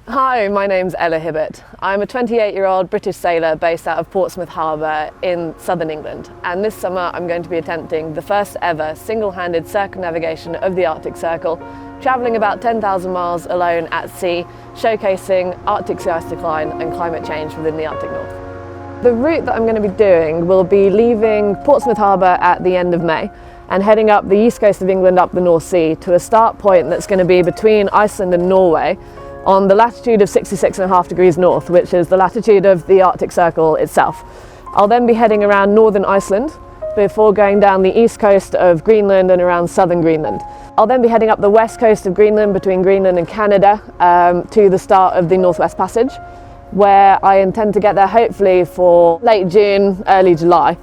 Hi, my name's Ella Hibbert. I'm a 28-year-old British sailor based out of Portsmouth Harbour in southern England, and this summer I'm going to be attempting the first ever single-handed circumnavigation of the Arctic Circle, travelling about 10,000 miles alone at sea, showcasing Arctic sea ice decline and climate change within the Arctic North. The route that I'm going to be doing will be leaving Portsmouth Harbour at the end of May and heading up the east coast of England up the North Sea to a start point that's going to be between Iceland and Norway, on the latitude of 66.5 degrees north, which is the latitude of the Arctic Circle itself. I'll then be heading around northern Iceland before going down the east coast of Greenland and around southern Greenland. I'll then be heading up the west coast of Greenland between Greenland and Canada to the start of the Northwest Passage, where I intend to get there hopefully for late June, early July.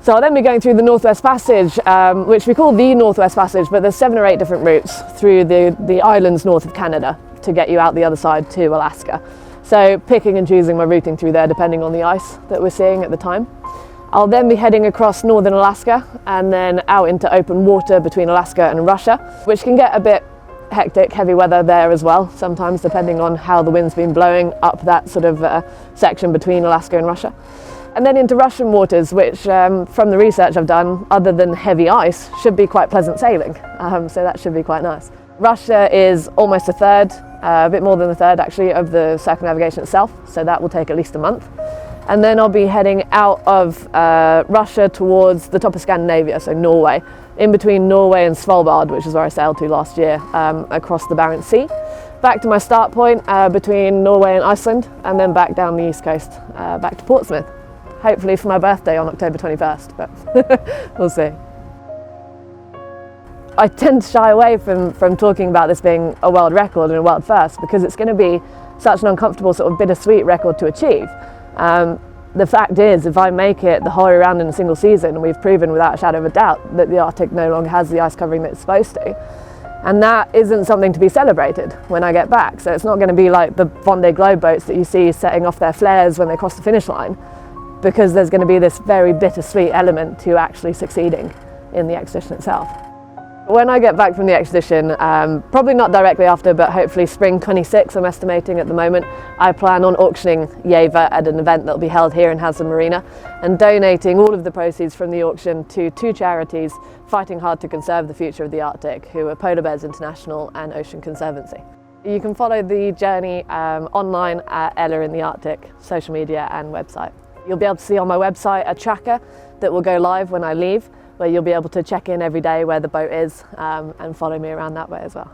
So I'll then be going through the Northwest Passage, which we call the Northwest Passage, but there's 7 or 8 different routes through the islands north of Canada to get you out the other side to Alaska. So picking and choosing my routing through there depending on the ice that we're seeing at the time. I'll then be heading across northern Alaska and then out into open water between Alaska and Russia, which can get a bit hectic, heavy weather there as well, sometimes depending on how the wind's been blowing up that sort of section between Alaska and Russia. And then into Russian waters, which from the research I've done, other than heavy ice, should be quite pleasant sailing. So that should be quite nice. Russia is almost a third, a bit more than a third actually, of the circumnavigation itself, so that will take at least a month. And then I'll be heading out of Russia towards the top of Scandinavia, so Norway, in between Norway and Svalbard, which is where I sailed to last year, across the Barents Sea, back to my start point between Norway and Iceland, and then back down the east coast, back to Portsmouth, hopefully for my birthday on October 21st, but we'll see. I tend to shy away from talking about this being a world record and a world first because it's going to be such an uncomfortable sort of bittersweet record to achieve. The fact is, if I make it the whole way around in a single season, we've proven without a shadow of a doubt that the Arctic no longer has the ice covering that it's supposed to. And that isn't something to be celebrated when I get back. So it's not going to be like the Vendée Globe boats that you see setting off their flares when they cross the finish line, because there's going to be this very bittersweet element to actually succeeding in the expedition itself. When I get back from the expedition, probably not directly after, but hopefully spring 26, I'm estimating at the moment, I plan on auctioning Jeva at an event that will be held here in Haslam Marina and donating all of the proceeds from the auction to 2 charities fighting hard to conserve the future of the Arctic, who are Polar Bears International and Ocean Conservancy. You can follow the journey online at Ella in the Arctic, social media and website. You'll be able to see on my website a tracker that will go live when I leave, where you'll be able to check in every day where the boat is and follow me around that way as well.